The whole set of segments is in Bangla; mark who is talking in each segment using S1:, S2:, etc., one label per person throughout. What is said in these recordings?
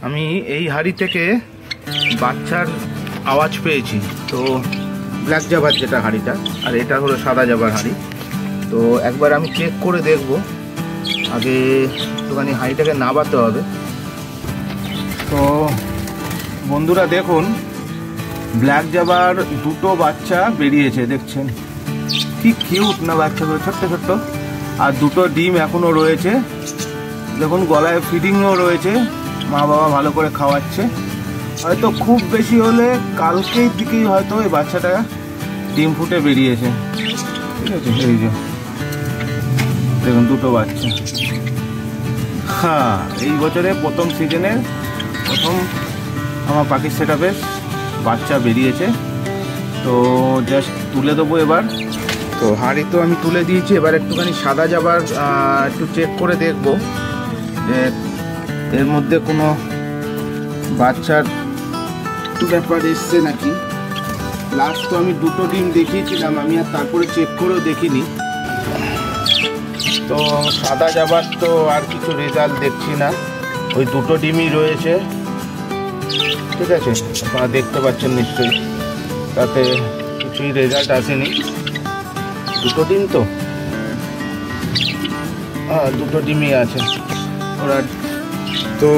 S1: আমি এই হাড়ি থেকে বাচ্চার আওয়াজ পেয়েছি। তো ব্ল্যাক জাবার যেটা হাড়িটা, আর এটা হলো সাদা জাবার হাড়ি। তো একবার আমি চেক করে দেখব, আগে একটুখানি হাড়িটাকে নাবাতে হবে। তো বন্ধুরা দেখুন, ব্ল্যাক জাবার দুটো বাচ্চা বেরিয়েছে, দেখছেন কি কিউট না বাচ্চাগুলো, ছোট্ট ছোট্ট। আর দুটো ডিম এখনও রয়েছে, দেখুন গলায় ফিডিংও রয়েছে, মা বাবা ভালো করে খাওয়াচ্ছে। হয়তো খুব বেশি হলে কালকের দিকেই হয়তো এই বাচ্চাটা ডিম ফুটে বেরিয়েছে, ঠিক আছে। এই যে দেখুন দুটো বাচ্চা। হ্যাঁ, এই বছরে প্রথম সিজনের প্রথম আমার পাখির সেটআপে বাচ্চা বেরিয়েছে। তো জাস্ট তুলে দেবো এবার। তো হাঁড়ি তো আমি তুলে দিয়েছি, এবার একটুখানি সাদা জাবার একটু চেক করে দেখব যে এর মধ্যে কোনো বাচ্চার একটু ব্যাপার এসছে নাকি। লাস্ট তো আমি দুটো ডিম দেখিয়েছিলাম, আমি আর তারপরে চেক করেও দেখিনি। তো সাদা জাবার তো আর কিছু রেজাল্ট দেখছি না, ওই দুটো ডিমই রয়েছে, ঠিক আছে। আপনারা দেখতে পাচ্ছেন নিশ্চয়ই, তাতে কিছুই রেজাল্ট আসেনি। দুটো ডিম তো, হ্যাঁ দুটো ডিমই আছে ওরা। তো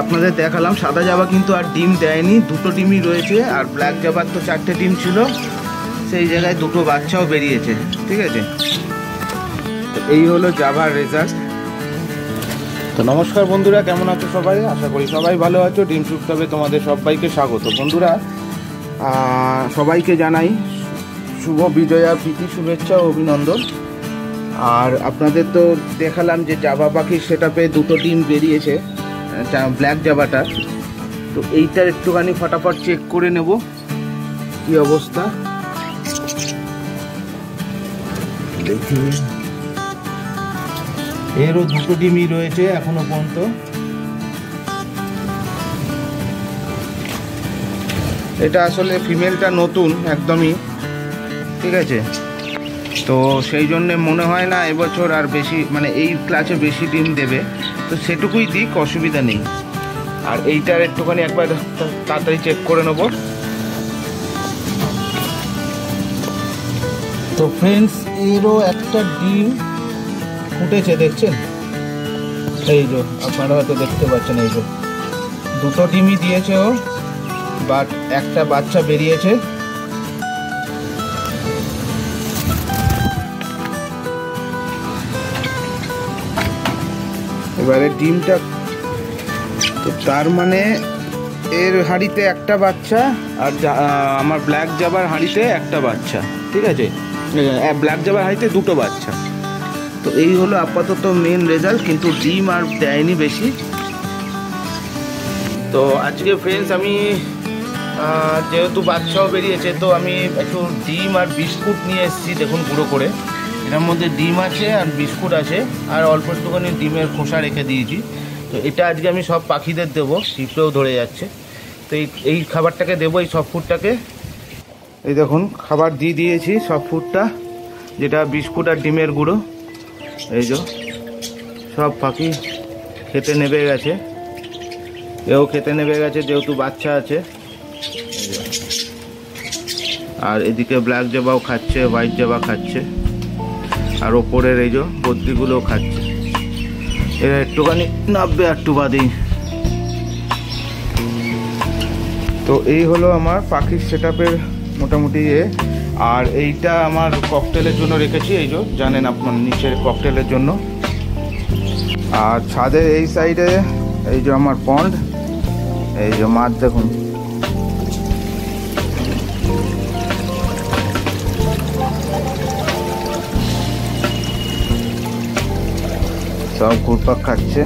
S1: আপনাদের দেখালাম সাদা জাবা কিন্তু আর ডিম দেয়নি, দুটো ডিমই রয়েছে। আর ব্ল্যাক জাবার তো 4টে ডিম ছিল, সেই জায়গায় দুটো বাচ্চাও বেরিয়েছে, ঠিক আছে। তো এই হলো জাবার রেজাল্ট। তো নমস্কার বন্ধুরা, কেমন আছো সবাই? আশা করি সবাই ভালো আছো। ডিম টুকটাবে তোমাদের সবাইকে স্বাগত। বন্ধুরা, সবাইকে জানাই শুভ বিজয়া, প্রীতি, শুভেচ্ছা ও অভিনন্দন। আর আপনাদের তো দেখালাম যে জাবা পাখির সেটআপে দুটো ডিম বেরিয়েছে, ব্ল্যাক জাবাটা। তো এইটার একটুখানি ফটাফট চেক করে নেব কি অবস্থা। দেখি, এরও দুটো ডিমই রয়েছে এখনো পর্যন্ত। এটা আসলে ফিমেলটা নতুন একদমই, ঠিক আছে। তো সেই জন্যে মনে হয় না এবছর আর বেশি, মানে এই ক্লাসে বেশি ডিম দেবে। তো সেটুকুই দিক, অসুবিধা নেই। আর এইটার একটুখানি একবার তাড়াতাড়ি চেক করে নেব। তো ফ্রেন্ডস, এরও একটা ডিম ফুটেছে, দেখছেন? এই যে আপনারা হয়তো দেখতে পাচ্ছেন, এই যে দুটো ডিমই দিয়েছে ও, বাট একটা বাচ্চা বেরিয়েছে। এবারে ডিমটা তো, তার মানে এর হাঁড়িতে একটা বাচ্চা, আর আমার ব্ল্যাক জাবার হাঁড়িতে একটা বাচ্চা, ঠিক আছে। ব্ল্যাক জাবার হাঁড়িতে দুটো বাচ্চা। তো এই হলো আপাতত মেন রেজাল্ট, কিন্তু ডিম আর দেয়নি বেশি। তো আজকে ফ্রেন্ডস আমি যেহেতু বাচ্চাও বেরিয়েছে, তো আমি একটু ডিম আর বিস্কুট নিয়ে এসেছি। দেখুন গুঁড়ো করে, এটার মধ্যে ডিম আছে আর বিস্কুট আছে, আর অল্প একটুখানি ডিমের খোসা রেখে দিয়েছি। তো এটা আজকে আমি সব পাখিদের দেবো, শিপেও ধরে যাচ্ছে। তো এই খাবারটাকে দেবো, এই সব ফুডটাকে। এই দেখুন খাবার দিয়ে দিয়েছি, সব ফুডটা, যেটা বিস্কুট আর ডিমের গুঁড়ো। এই যে সব পাখি খেতে নেবে গেছে, এও খেতে নেবে গেছে যেহেতু বাচ্চা আছে। আর এদিকে ব্ল্যাক জাবাও খাচ্ছে, হোয়াইট জাবা খাচ্ছে, আর ওপরের এই যে বদ্রিগুলোও খাচ্ছে। এরা একটুখানি নাববে একটু বাদেই। তো এই হলো আমার পাখির সেটআপের মোটামুটি আর এইটা আমার ককটেলের জন্য রেখেছি, এই যে জানেন আপনার, নিচের ককটেলের জন্য। আর ছাদের এই সাইডে এই যে আমার পন্ড, এই যে মাছ দেখুন। সব ঘুরপাক খাচ্ছে,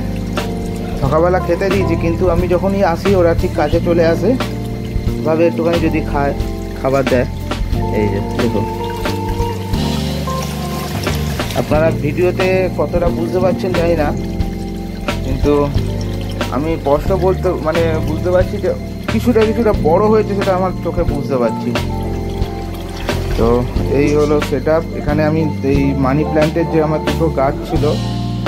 S1: সকালবেলা খেতে দিয়েছি, কিন্তু আমি যখনই আসি ওরা ঠিক কাছে চলে আসে, ভাবে একটুখানি যদি খায়, খাবার দেয়। এই যে দেখুন, আপনারা ভিডিওতে কতটা বুঝতে পারছেন জানি না, কিন্তু আমি স্পষ্ট বুঝতে পারছি যে কিছুটা বড় হয়েছে, সেটা আমার চোখে বুঝতে পারছি। তো এই হলো সেটআপ। এখানে আমি এই মানি প্ল্যান্টের যে আমার দুটো গাছ ছিল,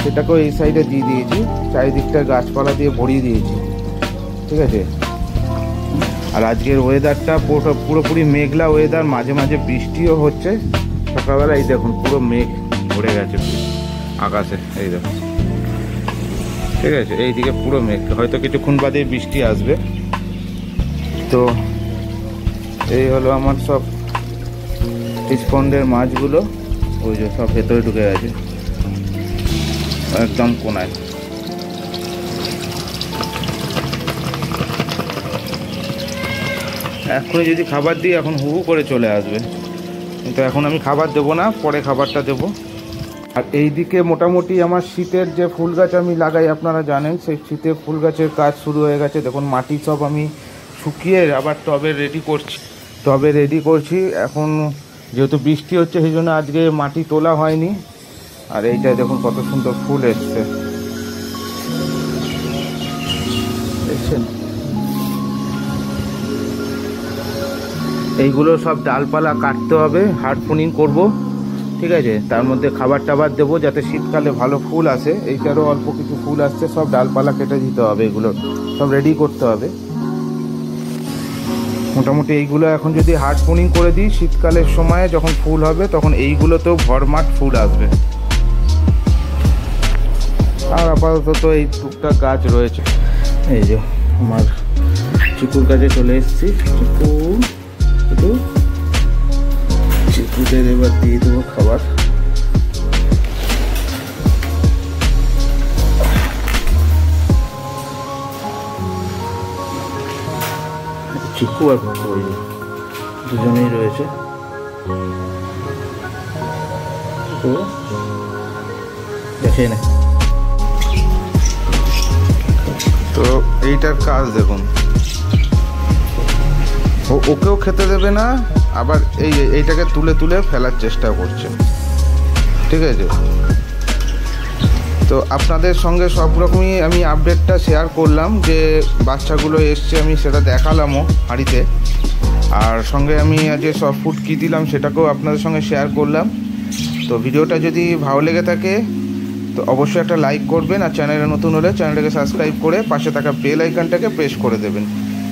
S1: সেটাকেও এই সাইডে দিয়ে দিয়েছি, চারিদিকটা গাছপালা দিয়ে ভরিয়ে দিয়েছি, ঠিক আছে। আর আজকের ওয়েদারটা পুরোপুরি মেঘলা ওয়েদার, মাঝে মাঝে বৃষ্টিও হচ্ছে। সকালবেলা এই দেখুন পুরো মেঘ ভরে গেছে আকাশে, এই দেখুন, ঠিক আছে। এইদিকে পুরো মেঘ, হয়তো কিছুক্ষণ বাদে বৃষ্টি আসবে। তো এই হলো আমার সব ফিশ পন্ডের মাছগুলো, ওই যে সব ভেতরে ঢুকে গেছে একদম কোনায়। এখনই যদি খাবার দিই এখন হু করে চলে আসবে, কিন্তু এখন আমি খাবার দেবো না, পরে খাবারটা দেবো। আর এইদিকে মোটামুটি আমার শীতের যে ফুল গাছ আমি লাগাই, আপনারা জানেন, সেই শীতের ফুল গাছের কাজ শুরু হয়ে গেছে। দেখুন মাটি সব আমি শুকিয়ে আবার টবে রেডি করছি। এখন যেহেতু বৃষ্টি হচ্ছে সেই জন্য আজকে মাটি তোলা হয়নি। আর এইটা দেখুন কত সুন্দর ফুল এসছে, দেখছেন। এইগুলো সব ডালপালা কাটতে হবে, হার্ড প্রুনিং করব, ঠিক আছে। তার মধ্যে খাবার টাবার দেবো যাতে শীতকালে ভালো ফুল আসে। এইটারও অল্প কিছু ফুল আসছে, সব ডালপালা কেটে দিতে হবে, এগুলো সব রেডি করতে হবে। মোটামুটি এইগুলো এখন যদি হার্ড প্রুনিং করে দিই, শীতকালের সময় যখন ফুল হবে তখন এইগুলোতেও ভরমাট ফুল আসবে। আর আপাতত এই টুকটাক গাছ রয়েছে। এই যে আমার চিকুর গাছে চলে এসেছি, চিকুদের এবার দিয়ে দেবো খাবার। চিকু আর ওই দুজনেই রয়েছে। তো দেখে না, তো এইটার কাজ দেখুন, ওকেও খেতে দেবে না, আবার এইটাকে তুলে তুলে ফেলার চেষ্টা করছে, ঠিক আছে। তো আপনাদের সঙ্গে সব রকমই আমি আপডেটটা শেয়ার করলাম, যে বাচ্চাগুলো এসছে আমি সেটা দেখালামও হাঁড়িতে, আর সঙ্গে আমি আজকে সব ফুড কী দিলাম সেটাকেও আপনাদের সঙ্গে শেয়ার করলাম। তো ভিডিওটা যদি ভালো লেগে থাকে তো অবশ্যই একটা লাইক করবেন, আর চ্যানেলে নতুন হলে চ্যানেলটাকে সাবস্ক্রাইব করে পাশে থাকা বেল আইকনটাকে প্রেস করে দেবেন।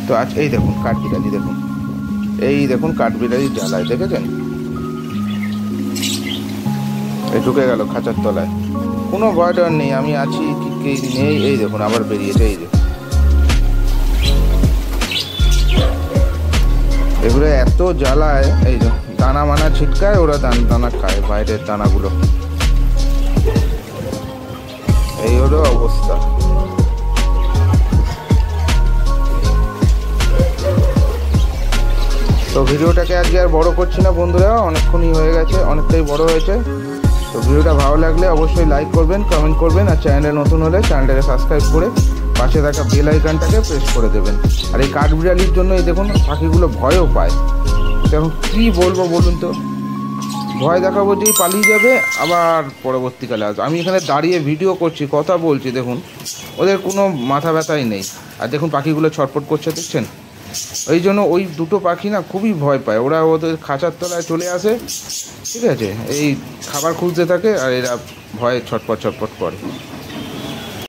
S1: তো আজ এই দেখুন কাঠবিড়ালি, দেখুন এই দেখুন কাঠবিড়ালি জ্বালায়, দেখেছেন, এই ঢুকে গেল খাঁচার তলায়, কোনো ভয় ডর নেই, আমি আছি, কি নেই। এই দেখুন আবার বেরিয়েছে, এই দেখুন এগুলো এত জ্বালায়, এই যে দানা মানা ছিটকায়, ওরা দানা খায়, বাইরের দানাগুলো। এই হলো অবস্থা। তো ভিডিওটাকে আজকে আর বড় করছি না বন্ধুরা, অনেকক্ষণই হয়ে গেছে, অনেকটাই বড় হয়েছে। তো ভিডিওটা ভালো লাগলে অবশ্যই লাইক করবেন, কমেন্ট করবেন, আর চ্যানেলে নতুন হলে চ্যানেলটাকে সাবস্ক্রাইব করে পাশে থাকা বেল আইকনটাকে প্রেস করে দেবেন। আর এই কাঠবিড়ালির জন্য এই দেখুন পাখিগুলো ভয়ও পায়। এখন কী বলবো বলুন তো, ভয় দেখাবো যেই পালিয়ে যাবে, আবার পরবর্তীকালে আসবে। আমি এখানে দাঁড়িয়ে ভিডিও করছি, কথা বলছি, দেখুন ওদের কোনো মাথা ব্যথাই নেই। আর দেখুন পাখিগুলো ছটফট করছে, দেখছেন। ওই জন্য ওই দুটো পাখি না খুবই ভয় পায়, ওরা ওদের খাঁচার তলায় চলে আসে, ঠিক আছে, এই খাবার খুঁজতে থাকে, আর এরা ভয়ে ছটপট করে।